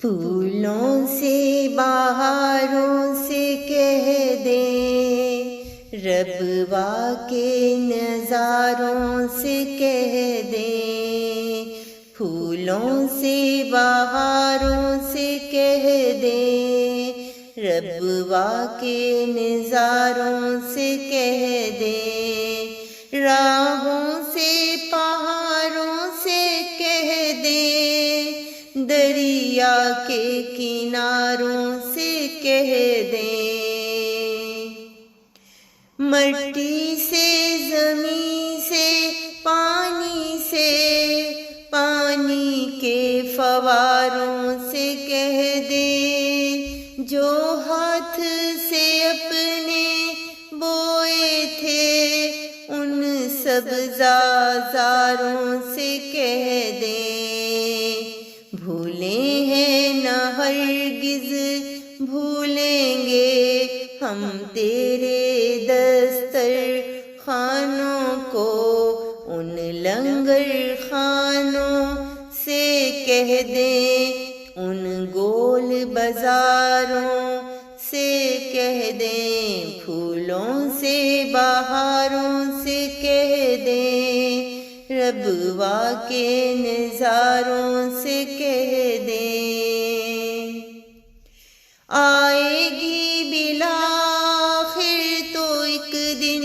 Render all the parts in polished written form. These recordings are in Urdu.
پھولوں سے بہاروں سے کہہ دیں، ربوا کے نظاروں سے کہہ دیں، پھولوں سے بہاروں سے کہہ دیں، ربوا کے نظاروں سے کہہ دیں، راہوں سے پہاڑوں سے کہہ دیں، دریا کے کناروں سے کہہ دیں، مٹی سے زمین سے پانی کے فواروں سے کہہ دیں، جو ہاتھ سے اپنے بوئے تھے ان سبزاروں سے کہہ دیں، بھولے ہیں نہ ہرگز بھولیں گے ہم تیرے دسترخوانوں کو، ان لنگر خانوں سے کہہ دیں، ان گول بازاروں سے کہہ دیں، پھولوں سے بہاروں سے کہہ دیں، ربوا کے نظاروں سے کہہ دیں، آئے گی بالآخر تو ایک دن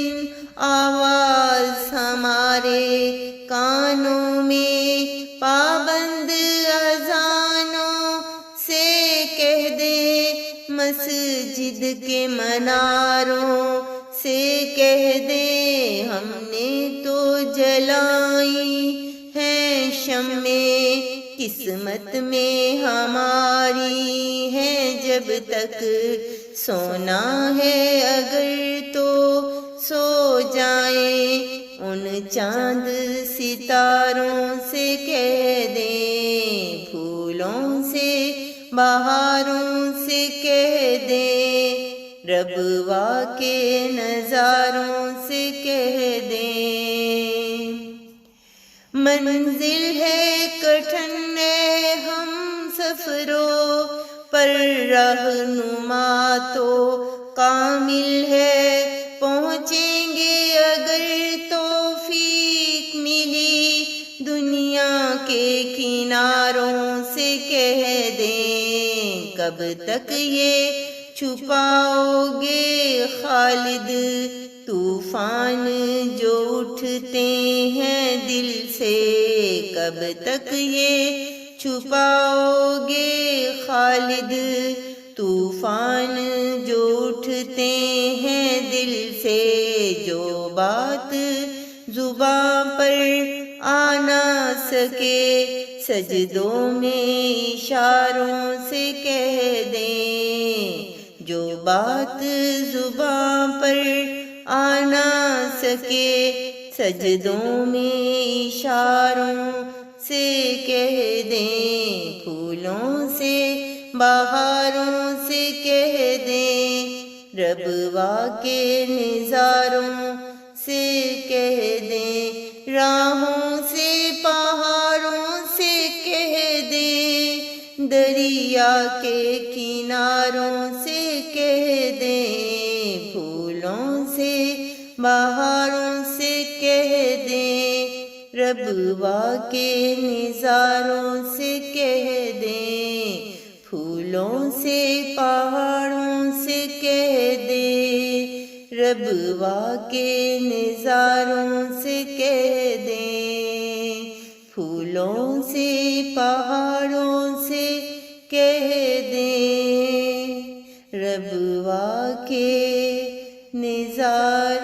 آواز ہمارے کانوں میں، پابند اذانوں سے کہہ دیں، مسجد کے مناروں سے کہہ دیں، ہم نے تو جلائی ہیں شمعیں، قسمت میں ہماری ہے جب تک سونا ہے اگر تو سو جائیں، ان چاند ستاروں سے کہہ دیں، پھولوں سے بہاروں سے کہہ دیں، ربوا کے نظاروں سے کہہ دیں، منزل ہے کٹھن ہم سفروں پر رہنما تو کامل ہے، پہنچیں گے اگر توفیق ملی دنیا کے کناروں سے کہہ دیں، کب تک یہ چھپاؤ گے خالد طوفان جو اٹھتے ہیں دل سے، کب تک یہ چھپاؤ گے خالد طوفان جو اٹھتے ہیں دل سے، جو بات زباں پر آ نہ سکے سجدوں میں اشاروں سے کہہ دیں، جو بات زباں پر آ نہ سکے سجدوں میں اشاروں سے کہہ دیں، پھولوں سے بہاروں سے کہہ دیں، ربوا کے نظاروں سے کہہ دیں، راہوں سے پہاڑوں سے کہہ دیں، دریا کے کناروں سے کہہ دیں، پھولوں سے بہاروں سے کہہ دیں، ربوا کے نظاروں سے کہہ دیں، پھولوں سے پہاڑوں سے کہہ دیں، ربوا کے نظاروں سے کہہ دیں، پھولوں سے پہاڑوں سے کہہ دیں، ربوا کے نظاروں